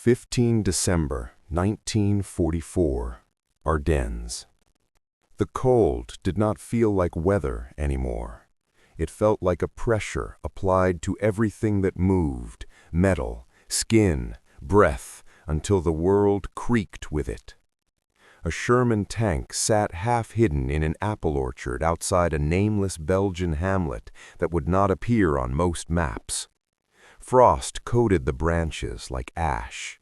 15 December 1944, Ardennes. The cold did not feel like weather anymore. It felt like a pressure applied to everything that moved, metal, skin, breath, until the world creaked with it. A Sherman tank sat half-hidden in an apple orchard outside a nameless Belgian hamlet that would not appear on most maps. Frost coated the branches like ash.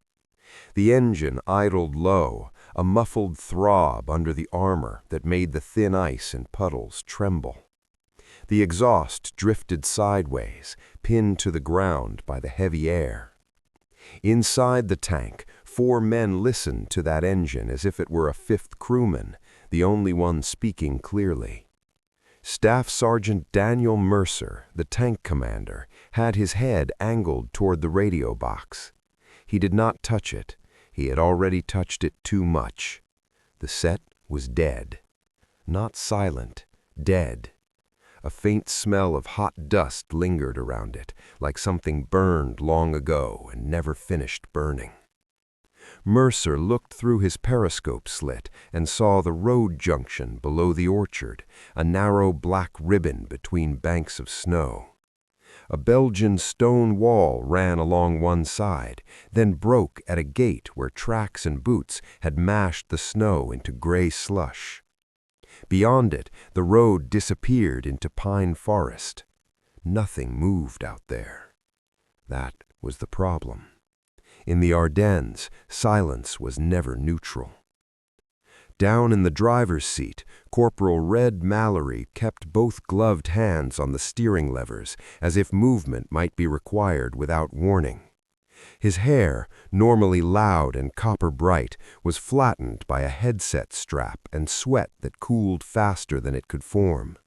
The engine idled low, a muffled throb under the armor that made the thin ice and puddles tremble. The exhaust drifted sideways, pinned to the ground by the heavy air. Inside the tank, 4 men listened to that engine as if it were a 5th crewman, the only one speaking clearly. Staff Sergeant Daniel Mercer, the tank commander, had his head angled toward the radio box. He did not touch it. He had already touched it too much. The set was dead. Not silent, dead. A faint smell of hot dust lingered around it, like something burned long ago and never finished burning. Mercer looked through his periscope slit and saw the road junction below the orchard, a narrow black ribbon between banks of snow. A Belgian stone wall ran along one side, then broke at a gate where tracks and boots had mashed the snow into gray slush. Beyond it, the road disappeared into pine forest. Nothing moved out there. That was the problem. In the Ardennes, silence was never neutral. Down in the driver's seat, Corporal Red Mallory kept both gloved hands on the steering levers, as if movement might be required without warning. His hair, normally loud and copper-bright, was flattened by a headset strap and sweat that cooled faster than it could form.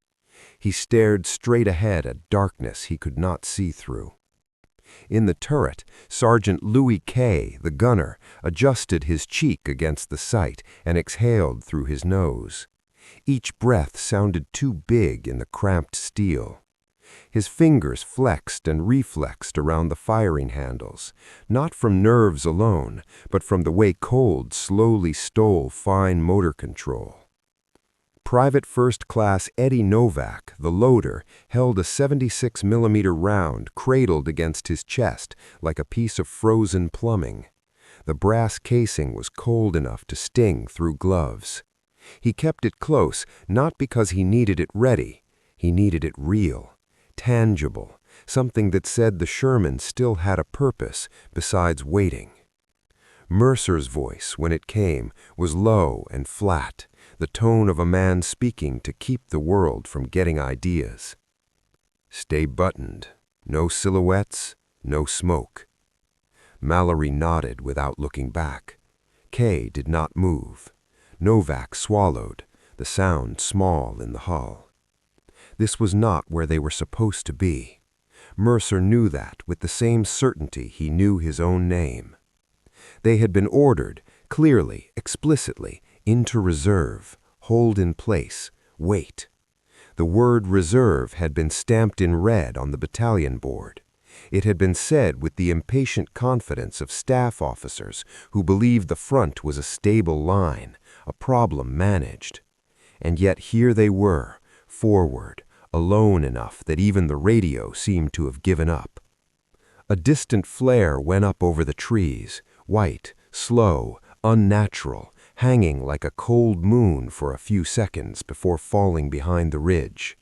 He stared straight ahead at darkness he could not see through. In the turret, Sergeant Louis K., the gunner, adjusted his cheek against the sight and exhaled through his nose. Each breath sounded too big in the cramped steel. His fingers flexed and reflexed around the firing handles, not from nerves alone, but from the way cold slowly stole fine motor control. Private First Class Eddie Novak, the loader, held a 76mm round cradled against his chest like a piece of frozen plumbing. The brass casing was cold enough to sting through gloves. He kept it close not because he needed it ready. He needed it real, tangible, something that said the Sherman still had a purpose besides waiting. Mercer's voice, when it came, was low and flat, the tone of a man speaking to keep the world from getting ideas. Stay buttoned. No silhouettes, no smoke. Mallory nodded without looking back. Kay did not move. Novak swallowed, the sound small in the hull. This was not where they were supposed to be. Mercer knew that with the same certainty he knew his own name. They had been ordered, clearly, explicitly, into reserve, hold in place, wait. The word reserve had been stamped in red on the battalion board. It had been said with the impatient confidence of staff officers who believed the front was a stable line, a problem managed. And yet here they were, forward, alone enough that even the radio seemed to have given up. A distant flare went up over the trees, white, slow, unnatural, hanging like a cold moon for a few seconds before falling behind the ridge.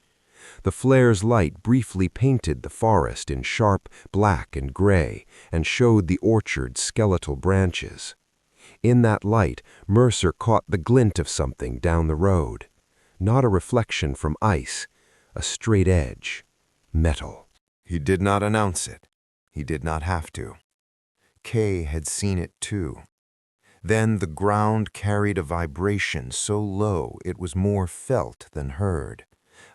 The flare's light briefly painted the forest in sharp black and gray and showed the orchard's skeletal branches. In that light, Mercer caught the glint of something down the road. Not a reflection from ice, a straight edge, metal. He did not announce it. He did not have to. Kay had seen it too. Then the ground carried a vibration so low it was more felt than heard.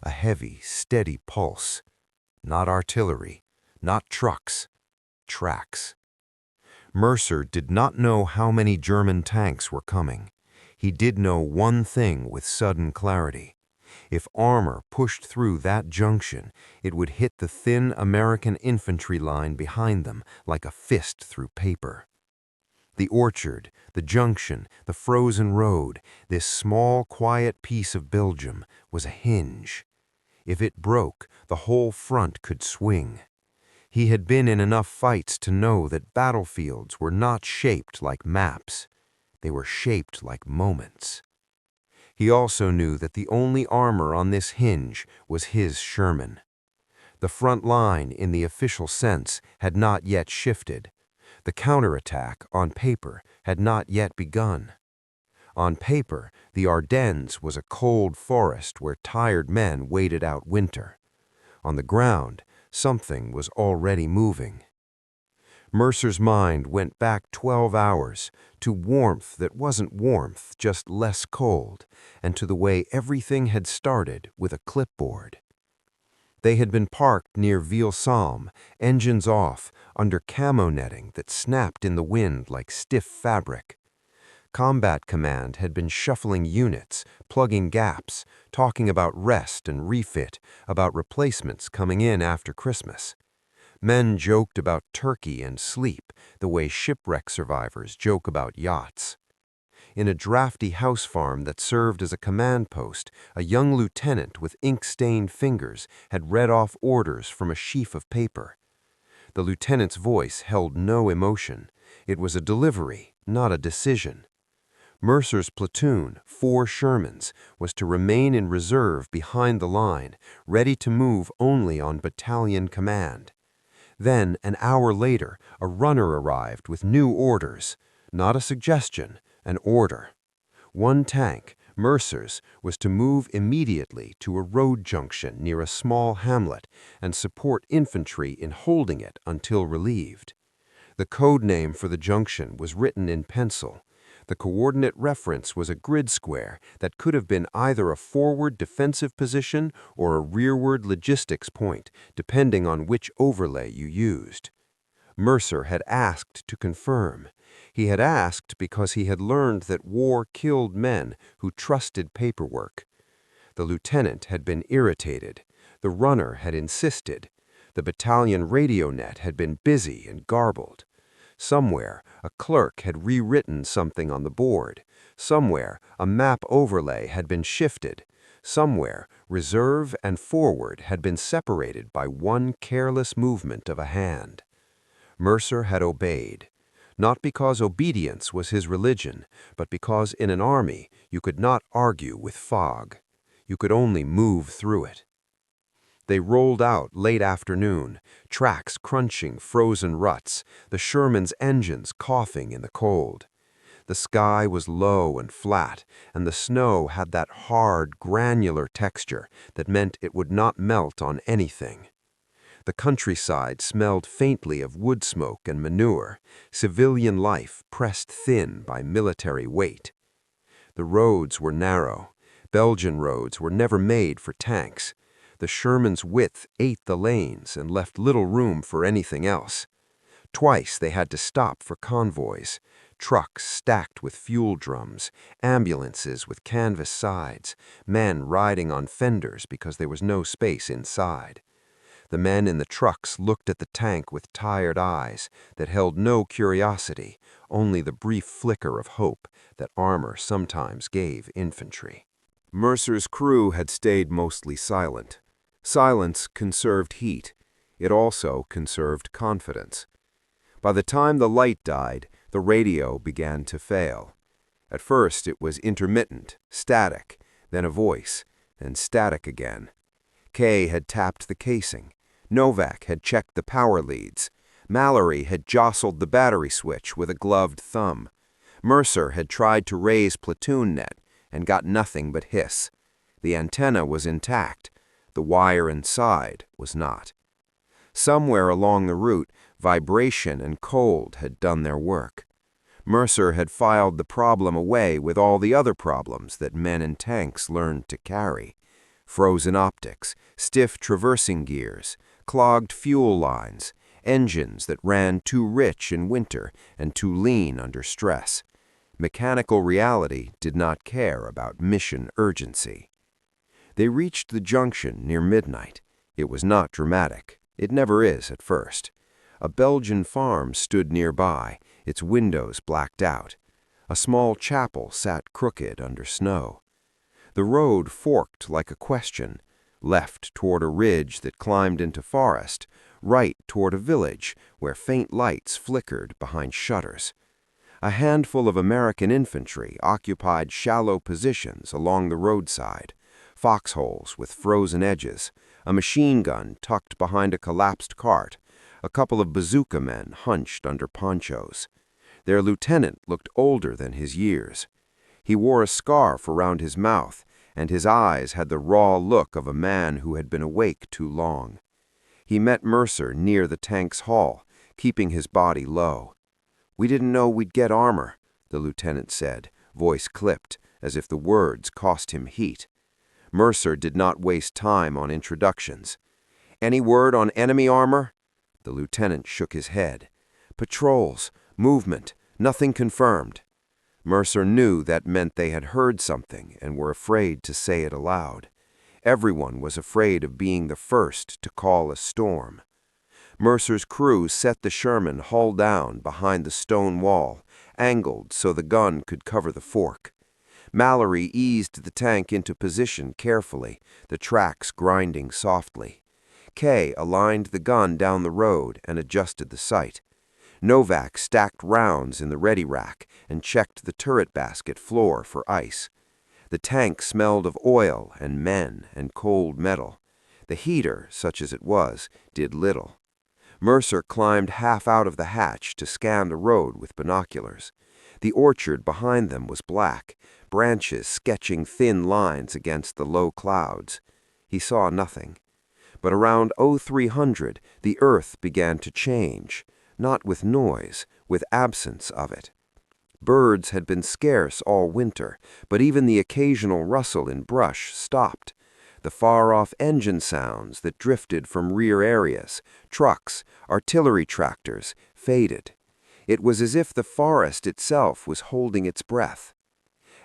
A heavy, steady pulse. Not artillery, not trucks, tracks. Mercer did not know how many German tanks were coming. He did know one thing with sudden clarity. If armor pushed through that junction, it would hit the thin American infantry line behind them like a fist through paper. The orchard, the junction, the frozen road, this small, quiet piece of Belgium was a hinge. If it broke, the whole front could swing. He had been in enough fights to know that battlefields were not shaped like maps. They were shaped like moments. He also knew that the only armor on this hinge was his Sherman. The front line, in the official sense, had not yet shifted. The counterattack, on paper, had not yet begun. On paper, the Ardennes was a cold forest where tired men waited out winter. On the ground, something was already moving. Mercer's mind went back 12 hours to warmth that wasn't warmth, just less cold, and to the way everything had started with a clipboard. They had been parked near Vielsalm, engines off, under camo netting that snapped in the wind like stiff fabric. Combat Command had been shuffling units, plugging gaps, talking about rest and refit, about replacements coming in after Christmas. Men joked about turkey and sleep, the way shipwreck survivors joke about yachts. In a drafty house farm that served as a command post, a young lieutenant with ink-stained fingers had read off orders from a sheaf of paper. The lieutenant's voice held no emotion. It was a delivery, not a decision. Mercer's platoon, 4 Shermans, was to remain in reserve behind the line, ready to move only on battalion command. Then, an hour later, a runner arrived with new orders. Not a suggestion, an order. 1 tank, Mercer's, was to move immediately to a road junction near a small hamlet and support infantry in holding it until relieved. The code name for the junction was written in pencil. The coordinate reference was a grid square that could have been either a forward defensive position or a rearward logistics point, depending on which overlay you used. Mercer had asked to confirm. He had asked because he had learned that war killed men who trusted paperwork. The lieutenant had been irritated. The runner had insisted. The battalion radio net had been busy and garbled. Somewhere, a clerk had rewritten something on the board. Somewhere, a map overlay had been shifted. Somewhere, reserve and forward had been separated by one careless movement of a hand. Mercer had obeyed. Not because obedience was his religion, but because in an army you could not argue with fog. You could only move through it. They rolled out late afternoon, tracks crunching frozen ruts, the Sherman's engines coughing in the cold. The sky was low and flat, and the snow had that hard, granular texture that meant it would not melt on anything. The countryside smelled faintly of wood smoke and manure, civilian life pressed thin by military weight. The roads were narrow. Belgian roads were never made for tanks. The Sherman's width ate the lanes and left little room for anything else. Twice they had to stop for convoys, trucks stacked with fuel drums, ambulances with canvas sides, men riding on fenders because there was no space inside. The men in the trucks looked at the tank with tired eyes that held no curiosity, only the brief flicker of hope that armor sometimes gave infantry. Mercer's crew had stayed mostly silent. Silence conserved heat. It also conserved confidence. By the time the light died, the radio began to fail. At first it was intermittent, static, then a voice, then static again. Kay had tapped the casing. Novak had checked the power leads. Mallory had jostled the battery switch with a gloved thumb. Mercer had tried to raise platoon net and got nothing but hiss. The antenna was intact. The wire inside was not. Somewhere along the route, vibration and cold had done their work. Mercer had filed the problem away with all the other problems that men in tanks learned to carry. Frozen optics, stiff traversing gears, clogged fuel lines, engines that ran too rich in winter and too lean under stress. Mechanical reality did not care about mission urgency. They reached the junction near midnight. It was not dramatic. It never is at first. A Belgian farm stood nearby, its windows blacked out. A small chapel sat crooked under snow. The road forked like a question, left toward a ridge that climbed into forest, right toward a village where faint lights flickered behind shutters. A handful of American infantry occupied shallow positions along the roadside, foxholes with frozen edges, a machine gun tucked behind a collapsed cart, a couple of bazooka men hunched under ponchos. Their lieutenant looked older than his years. He wore a scarf around his mouth, and his eyes had the raw look of a man who had been awake too long. He met Mercer near the tank's hall, keeping his body low. "We didn't know we'd get armor," the lieutenant said, voice clipped, as if the words cost him heat. Mercer did not waste time on introductions. "Any word on enemy armor?" The lieutenant shook his head. "Patrols, movement, nothing confirmed." Mercer knew that meant they had heard something and were afraid to say it aloud. Everyone was afraid of being the first to call a storm. Mercer's crew set the Sherman hull down behind the stone wall, angled so the gun could cover the fork. Mallory eased the tank into position carefully, the tracks grinding softly. Kay aligned the gun down the road and adjusted the sight. Novak stacked rounds in the ready rack and checked the turret basket floor for ice. The tank smelled of oil and men and cold metal. The heater, such as it was, did little. Mercer climbed half out of the hatch to scan the road with binoculars. The orchard behind them was black, branches sketching thin lines against the low clouds. He saw nothing. But around 0300, the earth began to change, not with noise, with absence of it. Birds had been scarce all winter, but even the occasional rustle in brush stopped. The far-off engine sounds that drifted from rear areas, trucks, artillery tractors, faded. It was as if the forest itself was holding its breath.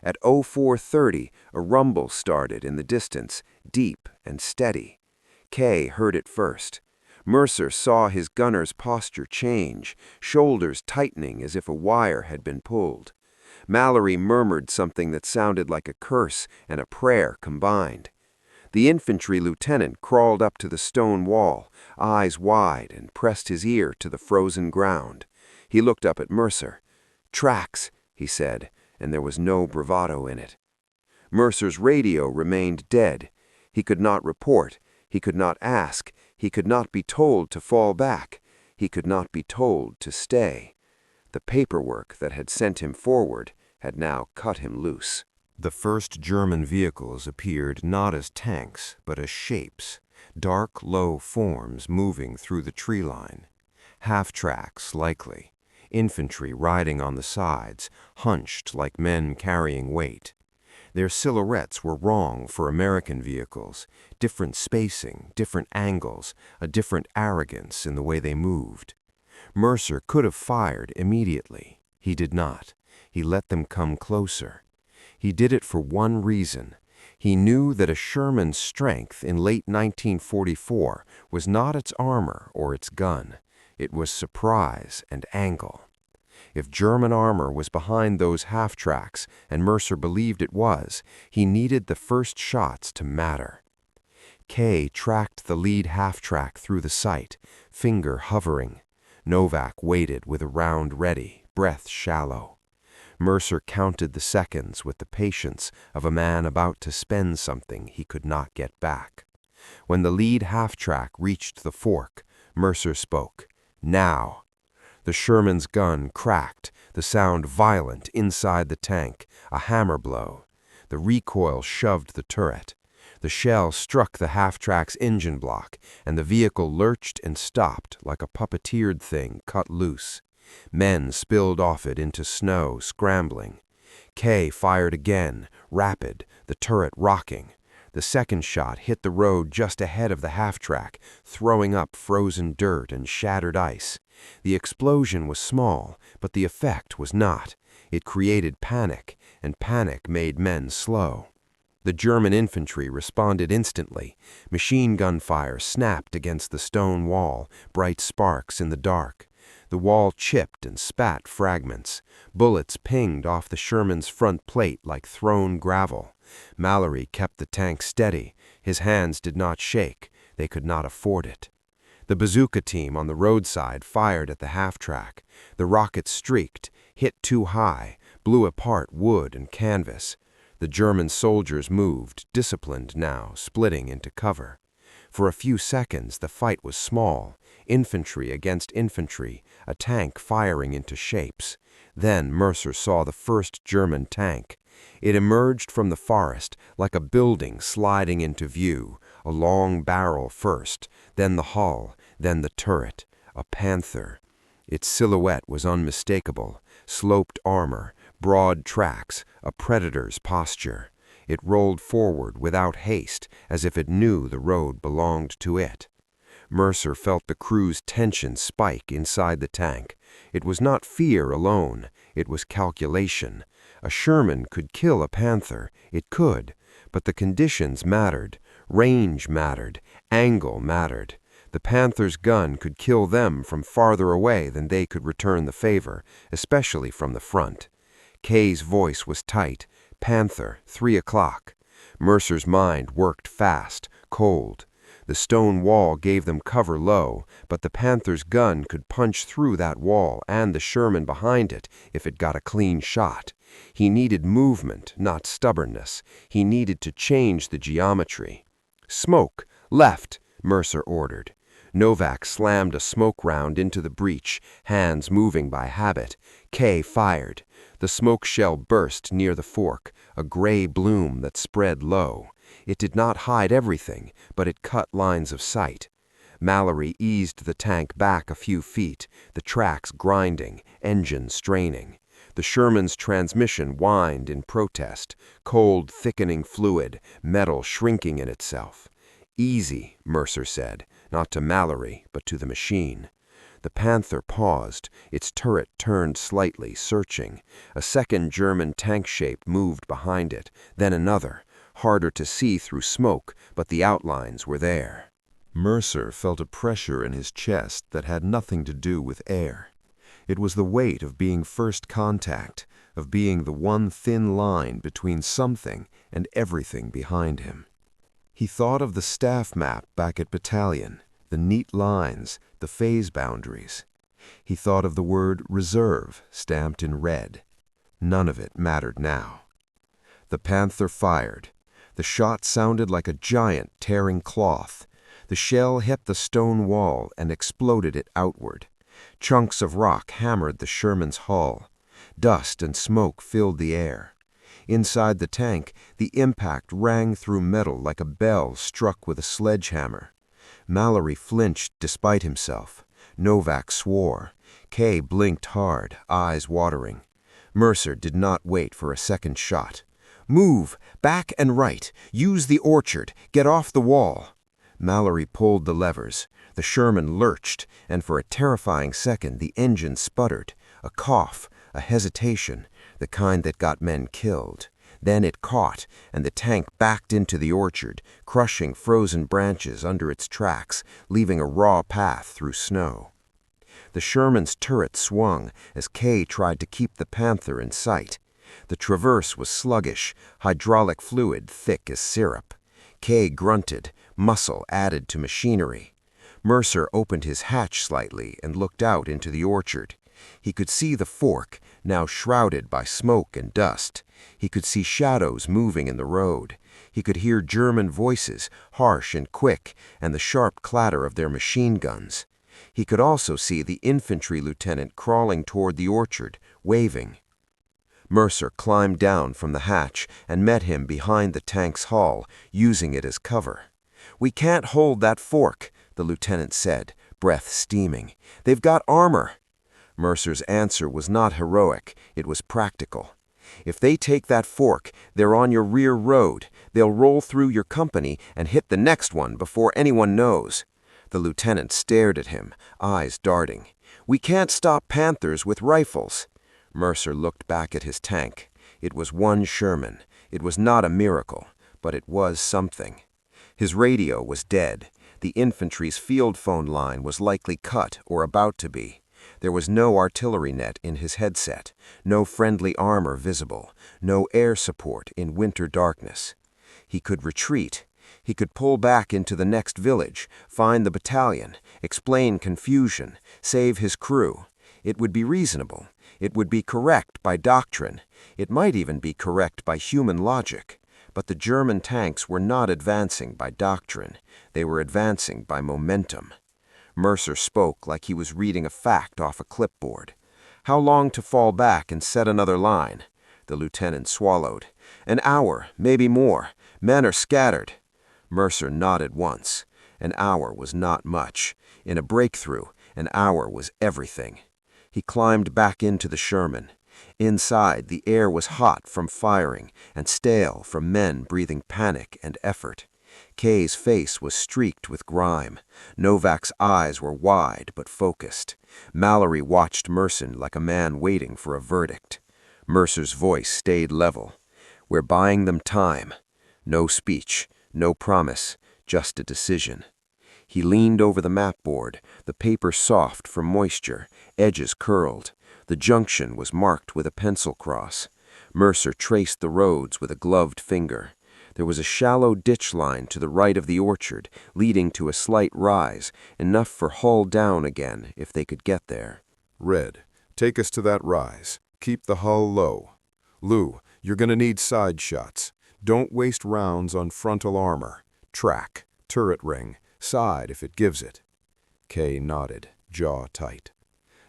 At 0430, a rumble started in the distance, deep and steady. Kay heard it first. Mercer saw his gunner's posture change, shoulders tightening as if a wire had been pulled. Mallory murmured something that sounded like a curse and a prayer combined. The infantry lieutenant crawled up to the stone wall, eyes wide, and pressed his ear to the frozen ground. He looked up at Mercer. "Tracks," he said, and there was no bravado in it. Mercer's radio remained dead. He could not report. He could not ask. He could not be told to fall back. He could not be told to stay. The paperwork that had sent him forward had now cut him loose. The first German vehicles appeared not as tanks, but as shapes, dark, low forms moving through the tree line. Half-tracks, likely. Infantry riding on the sides, hunched like men carrying weight. Their silhouettes were wrong for American vehicles, different spacing, different angles, a different arrogance in the way they moved. Mercer could have fired immediately. He did not. He let them come closer. He did it for one reason. He knew that a Sherman's strength in late 1944 was not its armor or its gun. It was surprise and angle. If German armor was behind those half-tracks, and Mercer believed it was, he needed the first shots to matter. Kay tracked the lead half-track through the sight, finger hovering. Novak waited with a round ready, breath shallow. Mercer counted the seconds with the patience of a man about to spend something he could not get back. When the lead half-track reached the fork, Mercer spoke. "Now!" The Sherman's gun cracked, the sound violent inside the tank, a hammer blow. The recoil shoved the turret. The shell struck the half-track's engine block, and the vehicle lurched and stopped like a puppeteered thing cut loose. Men spilled off it into snow, scrambling. Kay fired again, rapid, the turret rocking. The second shot hit the road just ahead of the half-track, throwing up frozen dirt and shattered ice. The explosion was small, but the effect was not. It created panic, and panic made men slow. The German infantry responded instantly. Machine gun fire snapped against the stone wall, bright sparks in the dark. The wall chipped and spat fragments. Bullets pinged off the Sherman's front plate like thrown gravel. Mallory kept the tank steady. His hands did not shake. They could not afford it. The bazooka team on the roadside fired at the half-track. The rockets streaked, hit too high, blew apart wood and canvas. The German soldiers moved, disciplined now, splitting into cover. For a few seconds, the fight was small, infantry against infantry, a tank firing into shapes. Then Mercer saw the first German tank. It emerged from the forest like a building sliding into view, a long barrel first, then the hull, then the turret, a Panther. Its silhouette was unmistakable, sloped armor, broad tracks, a predator's posture. It rolled forward without haste, as if it knew the road belonged to it. Mercer felt the crew's tension spike inside the tank. It was not fear alone, it was calculation. A Sherman could kill a Panther, it could, but the conditions mattered, range mattered, angle mattered. The Panther's gun could kill them from farther away than they could return the favor, especially from the front. Kay's voice was tight. Panther, 3 o'clock. Mercer's mind worked fast, cold. The stone wall gave them cover low, but the Panther's gun could punch through that wall and the Sherman behind it if it got a clean shot. He needed movement, not stubbornness. He needed to change the geometry. "Smoke! Left!" Mercer ordered. Novak slammed a smoke round into the breach, hands moving by habit. Kay fired. The smoke shell burst near the fork, a gray bloom that spread low. It did not hide everything, but it cut lines of sight. Mallory eased the tank back a few feet, the tracks grinding, engine straining. The Sherman's transmission whined in protest, cold, thickening fluid, metal shrinking in itself. "Easy," Mercer said, not to Mallory, but to the machine. The Panther paused, its turret turned slightly, searching. A second German tank shape moved behind it, then another, harder to see through smoke, but the outlines were there. Mercer felt a pressure in his chest that had nothing to do with air. It was the weight of being first contact, of being the one thin line between something and everything behind him. He thought of the staff map back at battalion, the neat lines, the phase boundaries. He thought of the word reserve stamped in red. None of it mattered now. The Panther fired. The shot sounded like a giant tearing cloth. The shell hit the stone wall and exploded it outward. Chunks of rock hammered the Sherman's hull. Dust and smoke filled the air. Inside the tank, the impact rang through metal like a bell struck with a sledgehammer. Mallory flinched despite himself. Novak swore. Kay blinked hard, eyes watering. Mercer did not wait for a second shot. "Move! Back and right! Use the orchard! Get off the wall!" Mallory pulled the levers. The Sherman lurched, and for a terrifying second the engine sputtered. A cough, a hesitation, the kind that got men killed. Then it caught, and the tank backed into the orchard, crushing frozen branches under its tracks, leaving a raw path through snow. The Sherman's turret swung as Kay tried to keep the Panther in sight. The traverse was sluggish, hydraulic fluid thick as syrup. Kay grunted, muscle added to machinery. Mercer opened his hatch slightly and looked out into the orchard. He could see the fork, now shrouded by smoke and dust. He could see shadows moving in the road. He could hear German voices, harsh and quick, and the sharp clatter of their machine guns. He could also see the infantry lieutenant crawling toward the orchard, waving. Mercer climbed down from the hatch and met him behind the tank's hull, using it as cover. "We can't hold that fork," the lieutenant said, breath steaming. "They've got armor." Mercer's answer was not heroic, it was practical. "If they take that fork, they're on your rear road. They'll roll through your company and hit the next one before anyone knows." The lieutenant stared at him, eyes darting. "We can't stop Panthers with rifles." Mercer looked back at his tank. It was one Sherman. It was not a miracle, but it was something. His radio was dead. The infantry's field phone line was likely cut or about to be. There was no artillery net in his headset, no friendly armor visible, no air support in winter darkness. He could retreat. He could pull back into the next village, find the battalion, explain confusion, save his crew. It would be reasonable. It would be correct by doctrine. It might even be correct by human logic. But the German tanks were not advancing by doctrine. They were advancing by momentum. Mercer spoke like he was reading a fact off a clipboard. How long to fall back and set another line? The lieutenant swallowed. An hour, maybe more. Men are scattered. Mercer nodded once. An hour was not much. In a breakthrough, an hour was everything. He climbed back into the Sherman. Inside, the air was hot from firing and stale from men breathing panic and effort. Kay's face was streaked with grime. Novak's eyes were wide but focused. Mallory watched Mercer like a man waiting for a verdict. Mercer's voice stayed level. We're buying them time. No speech, no promise, just a decision. He leaned over the map board, the paper soft from moisture, edges curled. The junction was marked with a pencil cross. Mercer traced the roads with a gloved finger. There was a shallow ditch line to the right of the orchard, leading to a slight rise, enough for hull down again if they could get there. Red, take us to that rise. Keep the hull low. Lou, you're gonna need side shots. Don't waste rounds on frontal armor. Track, turret ring, side if it gives it. Kay nodded, jaw tight.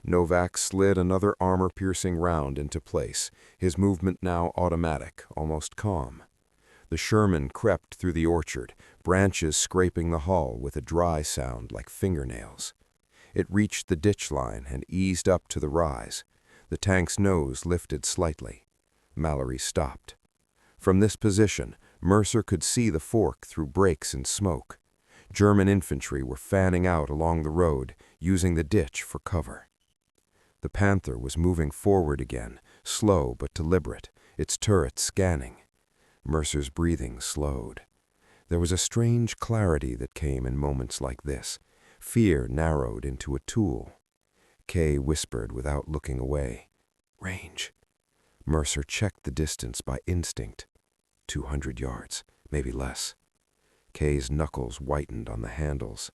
Novak slid another armor-piercing round into place, his movement now automatic, almost calm. The Sherman crept through the orchard, branches scraping the hull with a dry sound like fingernails. It reached the ditch line and eased up to the rise. The tank's nose lifted slightly. Mallory stopped. From this position, Mercer could see the fork through brakes and smoke. German infantry were fanning out along the road, using the ditch for cover. The Panther was moving forward again, slow but deliberate, its turret scanning. Mercer's breathing slowed. There was a strange clarity that came in moments like this. Fear narrowed into a tool. Kay whispered without looking away. Range. Mercer checked the distance by instinct. 200 yards, maybe less. Kay's knuckles whitened on the handles.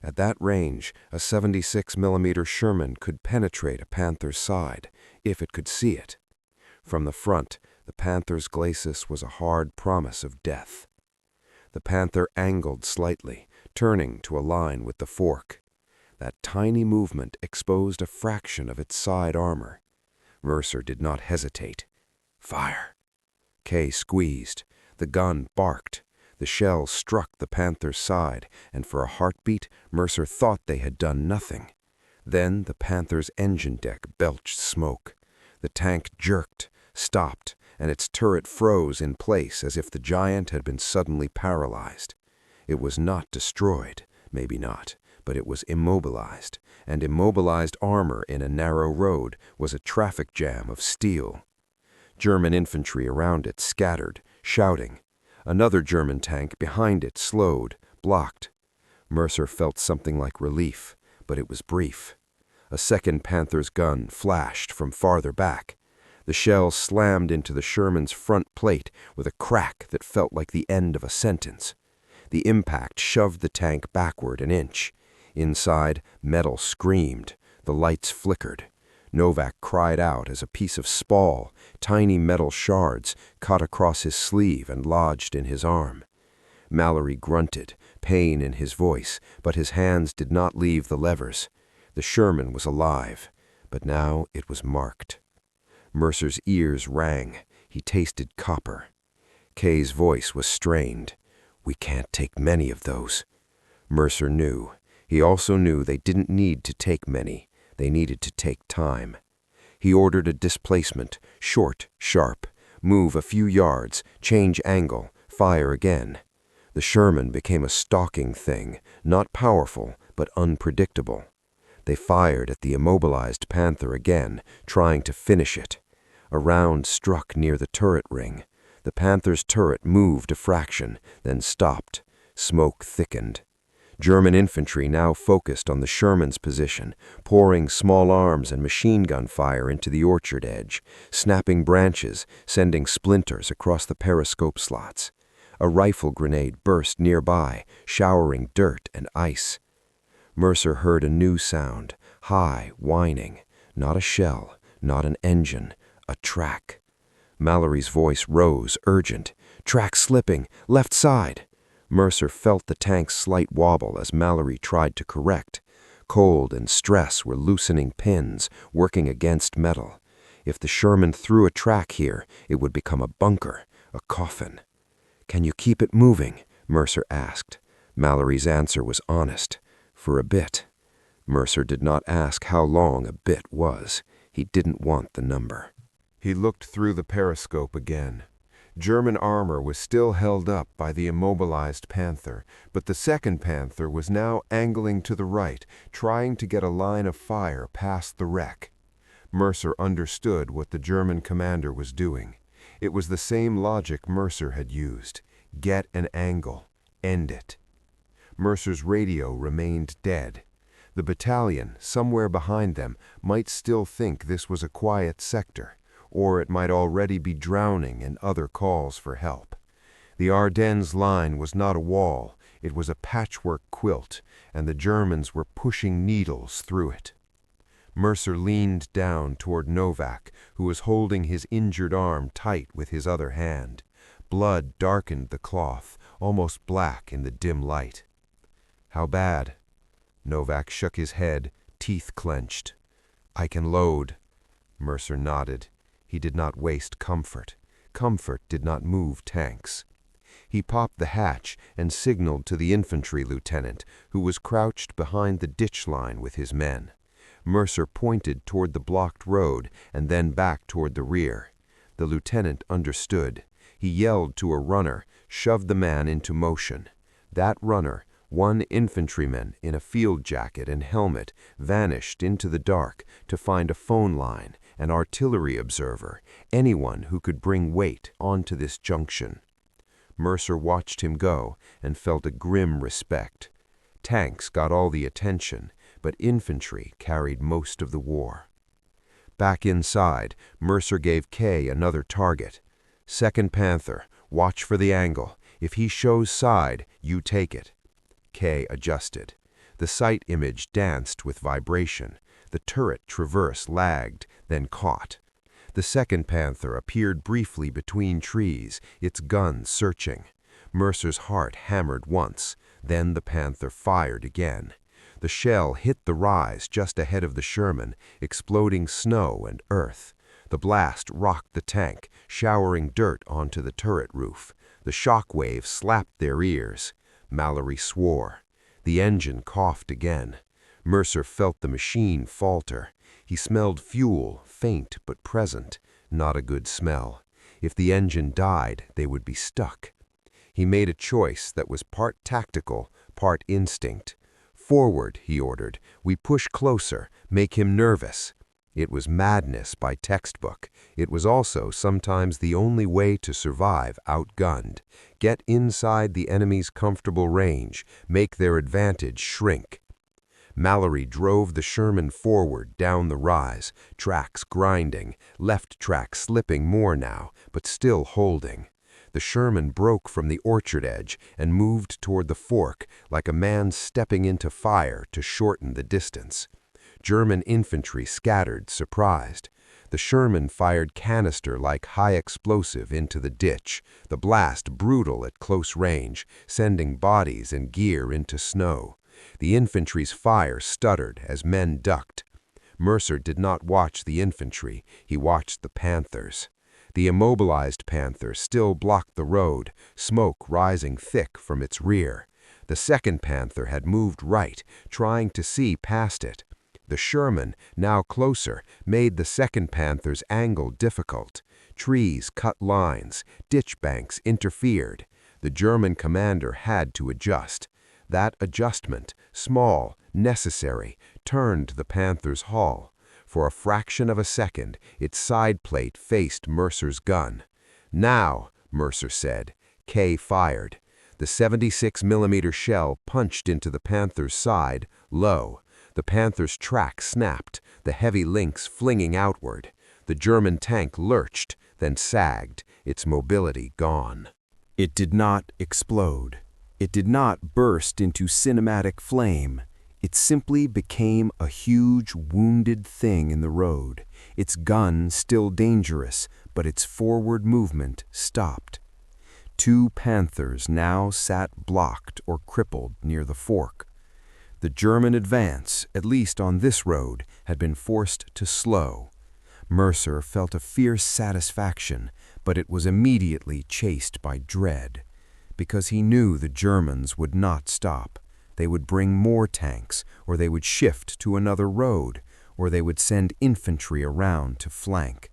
At that range, a 76mm Sherman could penetrate a Panther's side, if it could see it. From the front, the Panther's glacis was a hard promise of death. The Panther angled slightly, turning to align with the fork. That tiny movement exposed a fraction of its side armor. Mercer did not hesitate. Fire! Kay squeezed. The gun barked. The shell struck the Panther's side, and for a heartbeat, Mercer thought they had done nothing. Then the Panther's engine deck belched smoke. The tank jerked, stopped, and its turret froze in place as if the giant had been suddenly paralyzed. It was not destroyed, maybe not, but it was immobilized, and immobilized armor in a narrow road was a traffic jam of steel. German infantry around it scattered, shouting. Another German tank behind it slowed, blocked. Mercer felt something like relief, but it was brief. A second Panther's gun flashed from farther back. The shell slammed into the Sherman's front plate with a crack that felt like the end of a sentence. The impact shoved the tank backward an inch. Inside, metal screamed. The lights flickered. Novak cried out as a piece of spall, tiny metal shards, cut across his sleeve and lodged in his arm. Mallory grunted, pain in his voice, but his hands did not leave the levers. The Sherman was alive, but now it was marked. Mercer's ears rang. He tasted copper. Kay's voice was strained. We can't take many of those. Mercer knew. He also knew they didn't need to take many. They needed to take time. He ordered a displacement, short, sharp, move a few yards, change angle, fire again. The Sherman became a stalking thing, not powerful, but unpredictable. They fired at the immobilized Panther again, trying to finish it. A round struck near the turret ring. The Panther's turret moved a fraction, then stopped. Smoke thickened. German infantry now focused on the Sherman's position, pouring small arms and machine gun fire into the orchard edge, snapping branches, sending splinters across the periscope slots. A rifle grenade burst nearby, showering dirt and ice. Mercer heard a new sound, high, whining. Not a shell, not an engine, a track. Mallory's voice rose, urgent. "Track slipping, left side." Mercer felt the tank's slight wobble as Mallory tried to correct. Cold and stress were loosening pins, working against metal. If the Sherman threw a track here, it would become a bunker, a coffin. "Can you keep it moving?" Mercer asked. Mallory's answer was honest. "For a bit." Mercer did not ask how long a bit was. He didn't want the number. He looked through the periscope again. German armor was still held up by the immobilized Panther, but the second Panther was now angling to the right, trying to get a line of fire past the wreck. Mercer understood what the German commander was doing. It was the same logic Mercer had used. Get an angle. End it. Mercer's radio remained dead. The battalion, somewhere behind them, might still think this was a quiet sector, or it might already be drowning in other calls for help. The Ardennes line was not a wall, it was a patchwork quilt, and the Germans were pushing needles through it. Mercer leaned down toward Novak, who was holding his injured arm tight with his other hand. Blood darkened the cloth, almost black in the dim light. "How bad?" Novak shook his head, teeth clenched. "I can load." Mercer nodded. He did not waste comfort. Comfort did not move tanks. He popped the hatch and signaled to the infantry lieutenant, who was crouched behind the ditch line with his men. Mercer pointed toward the blocked road and then back toward the rear. The lieutenant understood. He yelled to a runner, shoved the man into motion. That runner, one infantryman in a field jacket and helmet, vanished into the dark to find a phone line, an artillery observer, anyone who could bring weight onto this junction. Mercer watched him go and felt a grim respect. Tanks got all the attention, but infantry carried most of the war. Back inside, Mercer gave Kay another target. "Second Panther, watch for the angle. If he shows side, you take it." Kay adjusted. The sight image danced with vibration. The turret traverse lagged, then caught. The second Panther appeared briefly between trees, its gun searching. Mercer's heart hammered once, then the Panther fired again. The shell hit the rise just ahead of the Sherman, exploding snow and earth. The blast rocked the tank, showering dirt onto the turret roof. The shock wave slapped their ears. Mallory swore. The engine coughed again. Mercer felt the machine falter. He smelled fuel, faint but present. Not a good smell. If the engine died, they would be stuck. He made a choice that was part tactical, part instinct. "Forward," he ordered. "We push closer, make him nervous." It was madness by textbook. It was also sometimes the only way to survive outgunned. Get inside the enemy's comfortable range, make their advantage shrink. Mallory drove the Sherman forward down the rise, tracks grinding, left track slipping more now, but still holding. The Sherman broke from the orchard edge and moved toward the fork like a man stepping into fire to shorten the distance. German infantry scattered, surprised. The Sherman fired canister-like high explosive into the ditch, the blast brutal at close range, sending bodies and gear into snow. The infantry's fire stuttered as men ducked. Mercer did not watch the infantry, he watched the Panthers. The immobilized Panther still blocked the road, smoke rising thick from its rear. The second Panther had moved right, trying to see past it. The Sherman, now closer, made the second Panther's angle difficult. Trees cut lines, ditch banks interfered. The German commander had to adjust. That adjustment, small, necessary, turned the Panther's hull. For a fraction of a second, its side plate faced Mercer's gun. "Now," Mercer said. Kay fired. The 76mm shell punched into the Panther's side, low. The Panther's track snapped, the heavy links flinging outward. The German tank lurched, then sagged, its mobility gone. It did not explode. It did not burst into cinematic flame. It simply became a huge, wounded thing in the road, its gun still dangerous, but its forward movement stopped. 2 Panthers now sat blocked or crippled near the fork. The German advance, at least on this road, had been forced to slow. Mercer felt a fierce satisfaction, but it was immediately chased by dread, because he knew the Germans would not stop. They would bring more tanks, or they would shift to another road, or they would send infantry around to flank.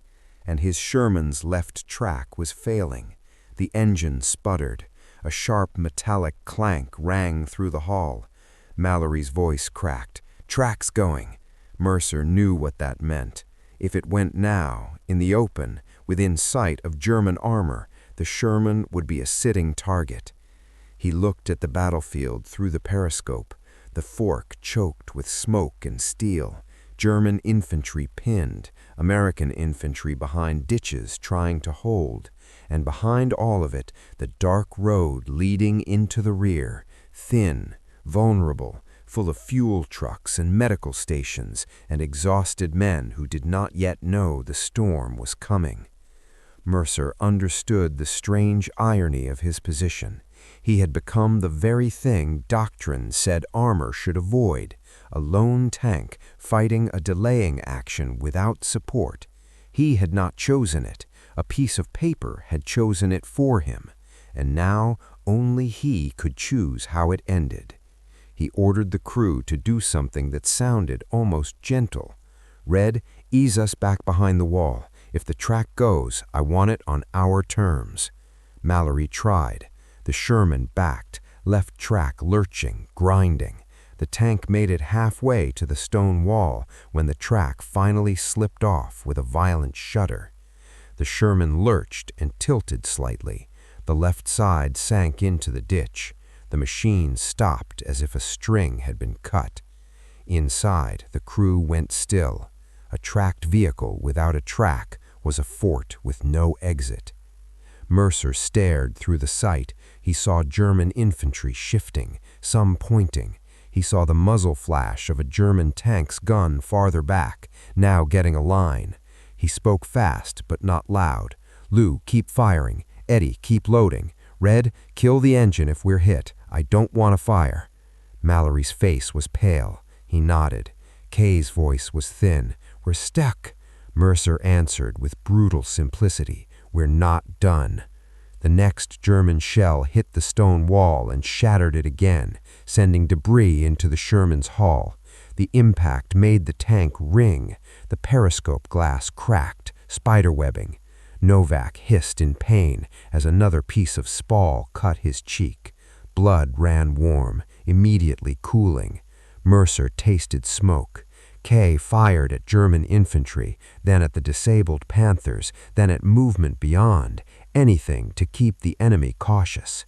And his Sherman's left track was failing. The engine sputtered. A sharp metallic clank rang through the hall. Mallory's voice cracked. "Track's going." Mercer knew what that meant. If it went now, in the open, within sight of German armor, the Sherman would be a sitting target. He looked at the battlefield through the periscope, the fork choked with smoke and steel, German infantry pinned, American infantry behind ditches trying to hold, and behind all of it, the dark road leading into the rear, thin, vulnerable, full of fuel trucks and medical stations and exhausted men who did not yet know the storm was coming. Mercer understood the strange irony of his position. He had become the very thing doctrine said armor should avoid, a lone tank fighting a delaying action without support. He had not chosen it. A piece of paper had chosen it for him, and now only he could choose how it ended. He ordered the crew to do something that sounded almost gentle. "Red, ease us back behind the wall. If the track goes, I want it on our terms." Mallory tried. The Sherman backed, left track lurching, grinding. The tank made it halfway to the stone wall when the track finally slipped off with a violent shudder. The Sherman lurched and tilted slightly. The left side sank into the ditch. The machine stopped as if a string had been cut. Inside, the crew went still. A tracked vehicle without a track was a fort with no exit. Mercer stared through the sight. He saw German infantry shifting, some pointing. He saw the muzzle flash of a German tank's gun farther back, now getting a line. He spoke fast, but not loud. "Lou, keep firing. Eddie, keep loading. Red, kill the engine if we're hit. I don't want to fire." Mallory's face was pale. He nodded. Kay's voice was thin. "We're stuck." Mercer answered with brutal simplicity. "We're not done." The next German shell hit the stone wall and shattered it again, sending debris into the Sherman's hull. The impact made the tank ring. The periscope glass cracked, spiderwebbing. Novak hissed in pain as another piece of spall cut his cheek. Blood ran warm, immediately cooling. Mercer tasted smoke. Kay fired at German infantry, then at the disabled Panthers, then at movement beyond, anything to keep the enemy cautious.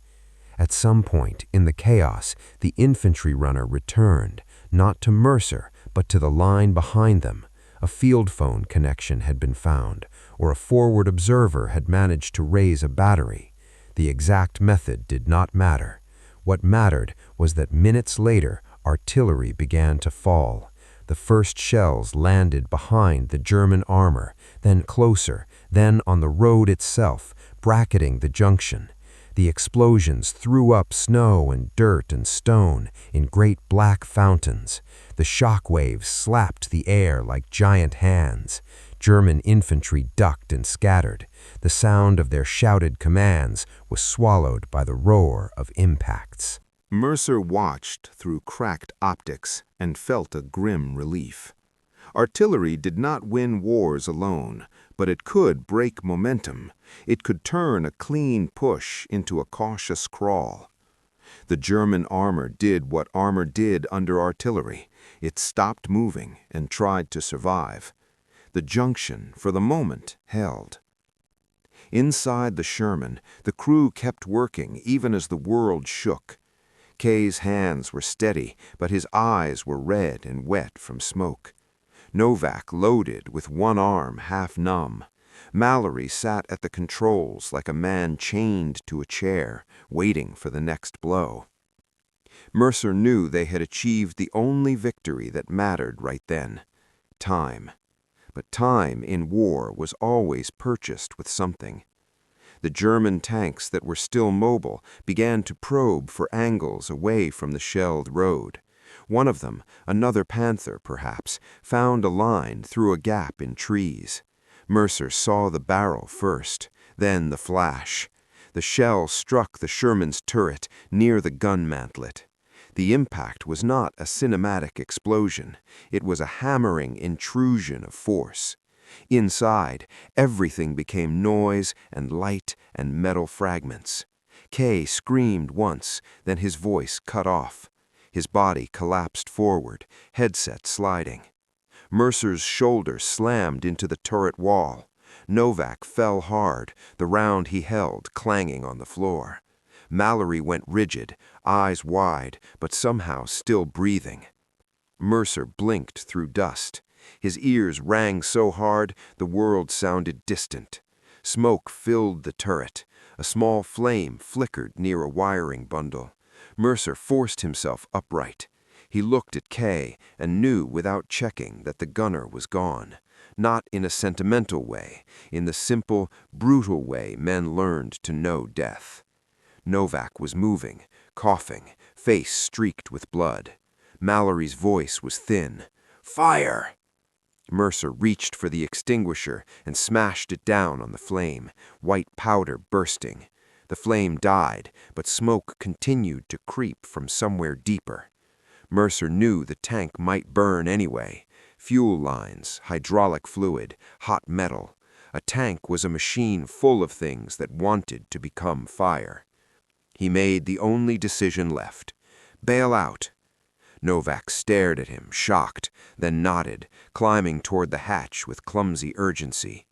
At some point in the chaos, the infantry runner returned, not to Mercer, but to the line behind them. A field phone connection had been found, or a forward observer had managed to raise a battery. The exact method did not matter. What mattered was that minutes later, artillery began to fall. The first shells landed behind the German armor, then closer, then on the road itself, bracketing the junction. The explosions threw up snow and dirt and stone in great black fountains. The shock waves slapped the air like giant hands. German infantry ducked and scattered. The sound of their shouted commands was swallowed by the roar of impacts. Mercer watched through cracked optics and felt a grim relief. Artillery did not win wars alone, but it could break momentum. It could turn a clean push into a cautious crawl. The German armor did what armor did under artillery. It stopped moving and tried to survive. The junction, for the moment, held. Inside the Sherman, the crew kept working even as the world shook. Kay's hands were steady, but his eyes were red and wet from smoke. Novak loaded with one arm half numb. Mallory sat at the controls like a man chained to a chair, waiting for the next blow. Mercer knew they had achieved the only victory that mattered right then: time. But time in war was always purchased with something. The German tanks that were still mobile began to probe for angles away from the shelled road. One of them, another Panther perhaps, found a line through a gap in trees. Mercer saw the barrel first, then the flash. The shell struck the Sherman's turret near the gun mantlet. The impact was not a cinematic explosion. It was a hammering intrusion of force. Inside, everything became noise and light and metal fragments. Kay screamed once, then his voice cut off. His body collapsed forward, headset sliding. Mercer's shoulders slammed into the turret wall. Novak fell hard, the round he held clanging on the floor. Mallory went rigid, eyes wide, but somehow still breathing. Mercer blinked through dust. His ears rang so hard the world sounded distant. Smoke filled the turret. A small flame flickered near a wiring bundle. Mercer forced himself upright. He looked at Kay and knew without checking that the gunner was gone. Not in a sentimental way, in the simple, brutal way men learned to know death. Novak was moving, coughing, face streaked with blood. Mallory's voice was thin. "Fire!" Mercer reached for the extinguisher and smashed it down on the flame, white powder bursting. The flame died, but smoke continued to creep from somewhere deeper. Mercer knew the tank might burn anyway. Fuel lines, hydraulic fluid, hot metal. A tank was a machine full of things that wanted to become fire. He made the only decision left. Bail out. Novak stared at him, shocked, then nodded, climbing toward the hatch with clumsy urgency.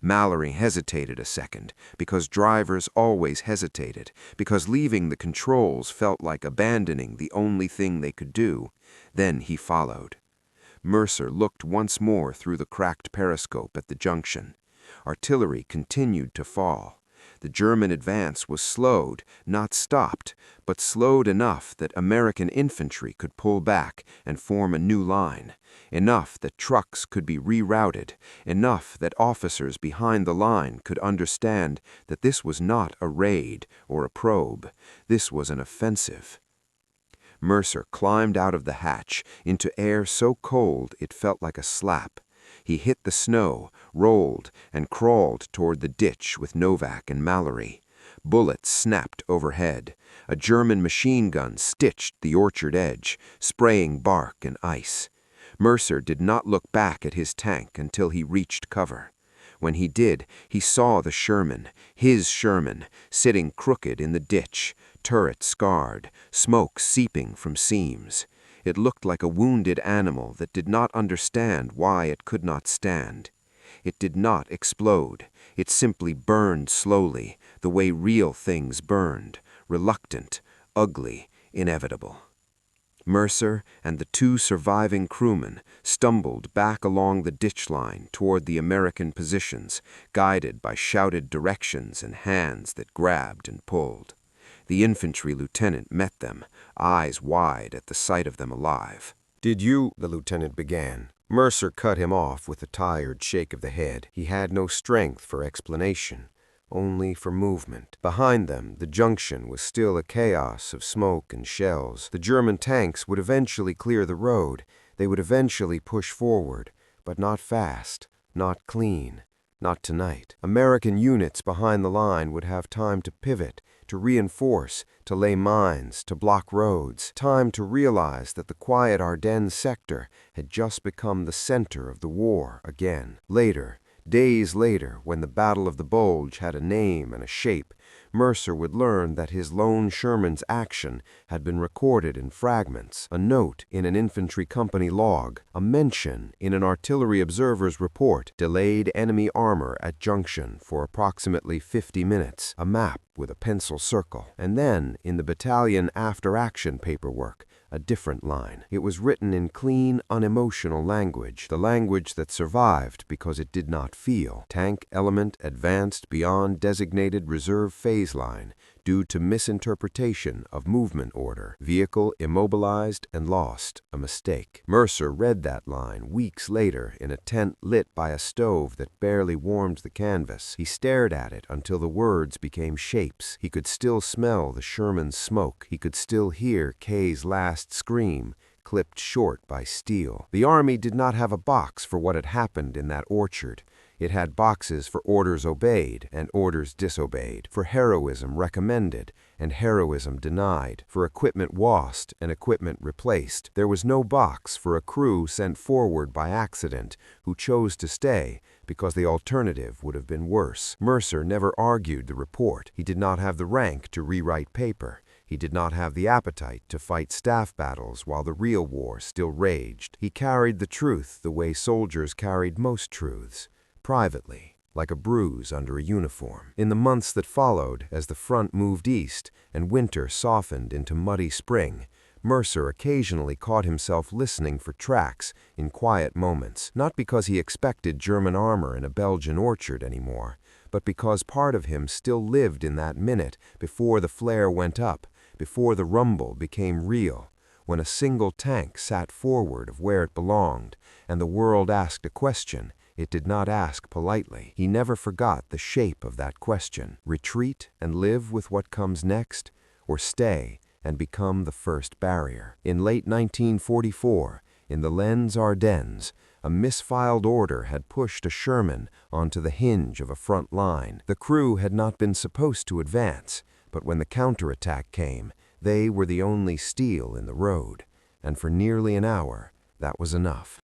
Mallory hesitated a second, because drivers always hesitated, because leaving the controls felt like abandoning the only thing they could do. Then he followed. Mercer looked once more through the cracked periscope at the junction. Artillery continued to fall. The German advance was slowed, not stopped, but slowed enough that American infantry could pull back and form a new line, enough that trucks could be rerouted, enough that officers behind the line could understand that this was not a raid or a probe. This was an offensive. Mercer climbed out of the hatch into air so cold it felt like a slap. He hit the snow, rolled, and crawled toward the ditch with Novak and Mallory. Bullets snapped overhead. A German machine gun stitched the orchard edge, spraying bark and ice. Mercer did not look back at his tank until he reached cover. When he did, he saw the Sherman, his Sherman, sitting crooked in the ditch, turret scarred, smoke seeping from seams. It looked like a wounded animal that did not understand why it could not stand. It did not explode. It simply burned slowly, the way real things burned, reluctant, ugly, inevitable. Mercer and the two surviving crewmen stumbled back along the ditch line toward the American positions, guided by shouted directions and hands that grabbed and pulled. The infantry lieutenant met them, eyes wide at the sight of them alive. "Did you—" the lieutenant began. Mercer cut him off with a tired shake of the head. He had no strength for explanation, only for movement. Behind them, the junction was still a chaos of smoke and shells. The German tanks would eventually clear the road. They would eventually push forward, but not fast, not clean, not tonight. American units behind the line would have time to pivot, to reinforce, to lay mines, to block roads, time to realize that the quiet Ardennes sector had just become the center of the war again. Later, days later, when the Battle of the Bulge had a name and a shape, Mercer would learn that his lone Sherman's action had been recorded in fragments, a note in an infantry company log, a mention in an artillery observer's report, delayed enemy armor at junction for approximately 50 minutes, a map with a pencil circle, and then, in the battalion after-action paperwork, a different line. It was written in clean, unemotional language, the language that survived because it did not feel. Tank element advanced beyond designated reserve phase line due to misinterpretation of movement order. Vehicle immobilized and lost, a mistake. Mercer read that line weeks later in a tent lit by a stove that barely warmed the canvas. He stared at it until the words became shapes. He could still smell the Sherman's smoke. He could still hear Kay's last scream, clipped short by steel. The Army did not have a box for what had happened in that orchard. It had boxes for orders obeyed and orders disobeyed, for heroism recommended and heroism denied, for equipment lost and equipment replaced. There was no box for a crew sent forward by accident who chose to stay because the alternative would have been worse. Mercer never argued the report. He did not have the rank to rewrite paper. He did not have the appetite to fight staff battles while the real war still raged. He carried the truth the way soldiers carried most truths, privately, like a bruise under a uniform. In the months that followed, as the front moved east and winter softened into muddy spring, Mercer occasionally caught himself listening for tracks in quiet moments, not because he expected German armor in a Belgian orchard anymore, but because part of him still lived in that minute before the flare went up, before the rumble became real, when a single tank sat forward of where it belonged, and the world asked a question it did not ask politely. He never forgot the shape of that question: retreat and live with what comes next, or stay and become the first barrier. In late 1944, in the Lens Ardennes, a misfiled order had pushed a Sherman onto the hinge of a front line. The crew had not been supposed to advance, but when the counterattack came, they were the only steel in the road, and for nearly an hour, that was enough.